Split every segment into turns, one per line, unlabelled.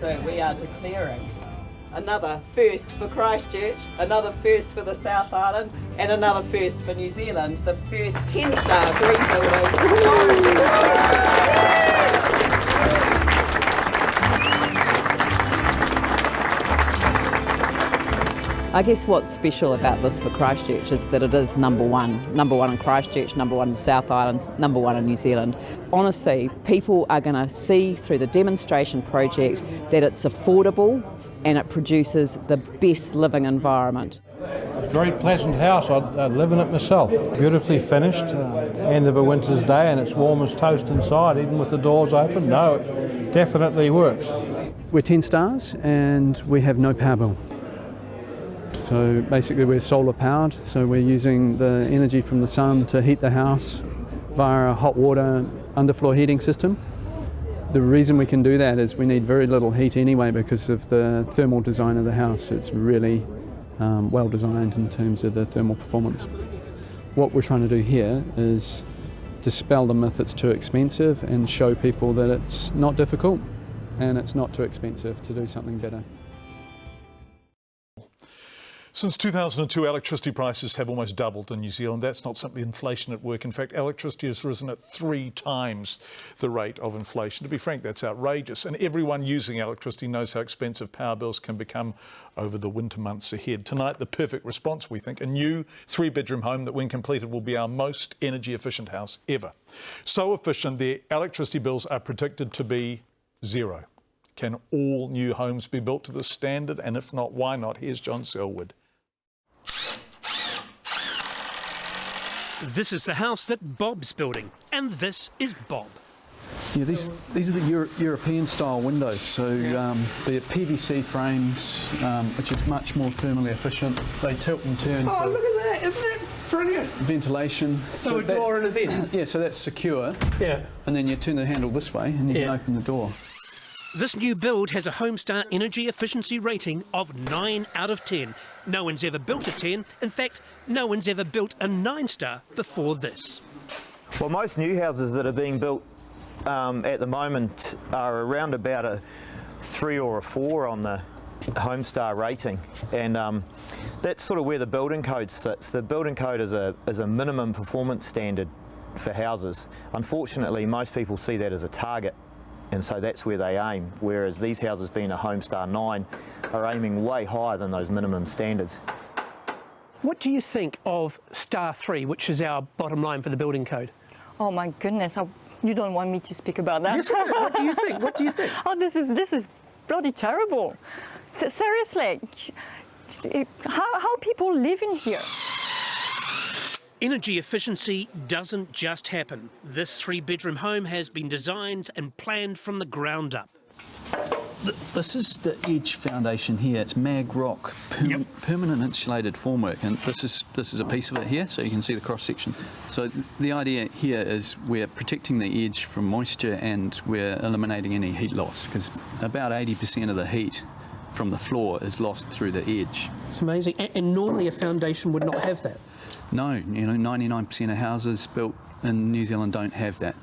So we are declaring another first for Christchurch, another first for the South Island, and another first for New Zealand, the first 10-star green building. I guess what's special about this for Christchurch is that it is number one in Christchurch, number one in the South Island, number one in New Zealand. Honestly, people are going to see through the demonstration project that it's affordable and it produces the best living environment.
It's a very pleasant house. I live in it myself. Beautifully finished, end of a winter's day, and it's warm as toast inside, even with the doors open. No, it definitely works.
We're 10 stars and we have no power bill. So basically we're solar powered, so we're using the energy from the sun to heat the house via a hot water underfloor heating system. The reason we can do that is we need very little heat anyway because of the thermal design of the house. It's really well designed in terms of the thermal performance. What we're trying to do here is dispel the myth it's too expensive and show people that it's not difficult and it's not too expensive to do something better.
Since 2002, electricity prices have almost doubled in New Zealand. That's not simply inflation at work. In fact, electricity has risen at 3 times the rate of inflation. To be frank, that's outrageous. And everyone using electricity knows how expensive power bills can become over the winter months ahead. Tonight, the perfect response, we think, a new 3-bedroom home that, when completed, will be our most energy efficient house ever. So efficient, their electricity bills are predicted to be zero. Can all new homes be built to this standard? And if not, why not? Here's John Selwood.
This is the house that Bob's building, and this is Bob.
Yeah, these are the European style windows, so they're PVC frames, which is much more thermally efficient. They tilt and turn.
Oh, look at that! Isn't that brilliant?
Ventilation.
So a door and a vent.
Yeah, so that's secure.
Yeah.
And then you turn the handle this way and you can open the door.
This new build has a Homestar energy efficiency rating of 9 out of 10. No one's ever built a 10. In fact, no one's ever built a 9-star before this.
Well, most new houses that are being built at the moment are around about a 3 or a 4 on the Homestar rating, and that's sort of where the building code sits. The building code is a minimum performance standard for houses. Unfortunately, most people see that as a target, and so that's where they aim, whereas these houses, being a Homestar 9, are aiming way higher than those minimum standards.
What do you think of Star 3, which is our bottom line for the building code?
Oh my goodness, you don't want me to speak about that.
Yes, what do you think? What do you think?
Oh, this is bloody terrible. Seriously, how people live in here?
Energy efficiency doesn't just happen. This 3-bedroom home has been designed and planned from the ground up.
This is the edge foundation here. It's mag rock, permanent insulated formwork, and this is a piece of it here, so you can see the cross section. So the idea here is we're protecting the edge from moisture and we're eliminating any heat loss, because about 80% of the heat from the floor is lost through the edge.
It's amazing. And normally a foundation would not have that.
No, 99% of houses built in New Zealand don't have that.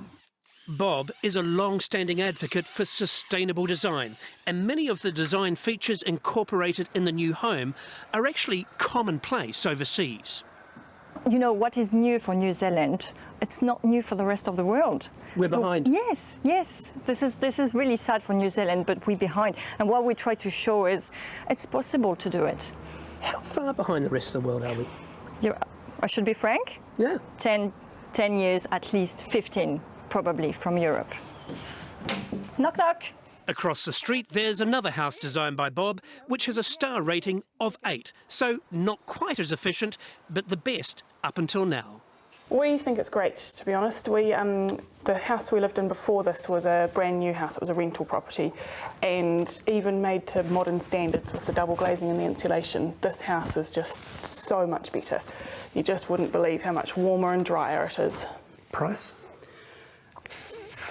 Bob is a long-standing advocate for sustainable design, and many of the design features incorporated in the new home are actually commonplace overseas.
You know, what is new for New Zealand, it's not new for the rest of the world.
We're behind.
Yes. This is really sad for New Zealand, but we're behind. And what we try to show is it's possible to do it.
How far behind the rest of the world are we?
I should be frank?
Yeah.
10 years, at least 15, probably, from Europe. Knock, knock.
Across the street, there's another house designed by Bob, which has a star rating of 8. So not quite as efficient, but the best up until now.
We think it's great, to be honest. The house we lived in before this was a brand new house. It was a rental property, and even made to modern standards with the double glazing and the insulation, this house is just so much better. You just wouldn't believe how much warmer and drier it is.
Price?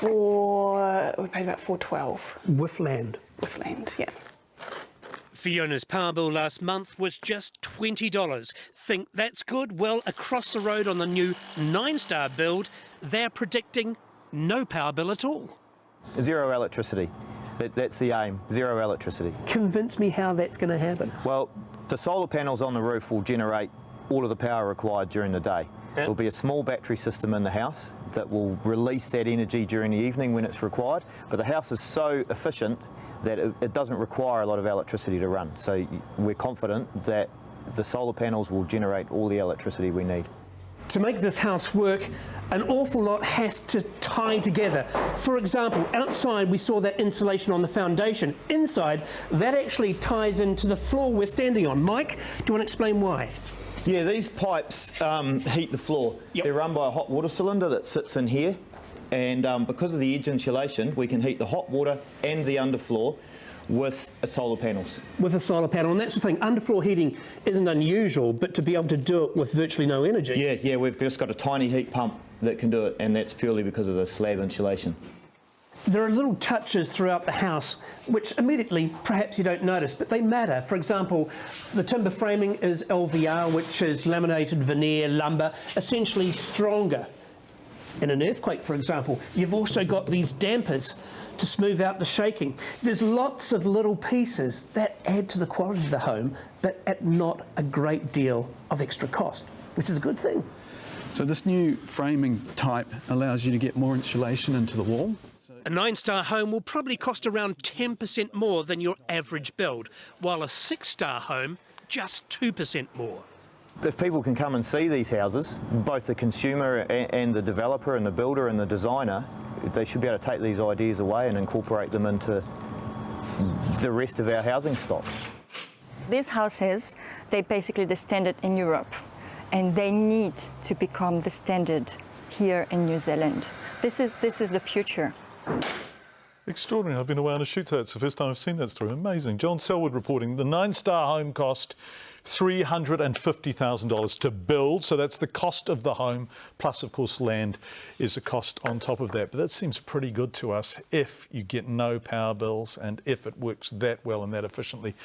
We paid about $412.
With land?
With land, yeah.
Fiona's power bill last month was just $20. Think that's good? Well, across the road on the new 9-star build, they're predicting no power bill at all.
Zero electricity. That's the aim, zero electricity.
Convince me how that's going to happen.
Well, the solar panels on the roof will generate all of the power required during the day. There'll be a small battery system in the house that will release that energy during the evening when it's required, but the house is so efficient that it doesn't require a lot of electricity to run. So we're confident that the solar panels will generate all the electricity we need.
To make this house work, an awful lot has to tie together. For example, outside we saw that insulation on the foundation. Inside, that actually ties into the floor we're standing on. Mike, do you want to explain why?
Yeah, these pipes heat the floor.
Yep.
They're run by a hot water cylinder that sits in here, and because of the edge insulation, we can heat the hot water and the underfloor with solar panels.
With a solar panel, and that's the thing, underfloor heating isn't unusual, but to be able to do it with virtually no energy.
Yeah, we've just got a tiny heat pump that can do it, and that's purely because of the slab insulation.
There are little touches throughout the house which immediately perhaps you don't notice, but they matter. For example, the timber framing is LVR, which is laminated veneer lumber, essentially stronger. In an earthquake, for example, you've also got these dampers to smooth out the shaking. There's lots of little pieces that add to the quality of the home, but at not a great deal of extra cost, which is a good thing.
So this new framing type allows you to get more insulation into the wall.
A 9-star home will probably cost around 10% more than your average build, while a 6-star home, just 2% more.
If people can come and see these houses, both the consumer and the developer and the builder and the designer, they should be able to take these ideas away and incorporate them into the rest of our housing stock.
These houses, they're basically the standard in Europe, and they need to become the standard here in New Zealand. This is the future.
Extraordinary. I've been away on a shoot, so it's the first time I've seen that story. Amazing. John Selwood reporting. The 9-star home cost $350,000 to build, so that's the cost of the home, plus of course land is a cost on top of that. But that seems pretty good to us if you get no power bills and if it works that well and that efficiently.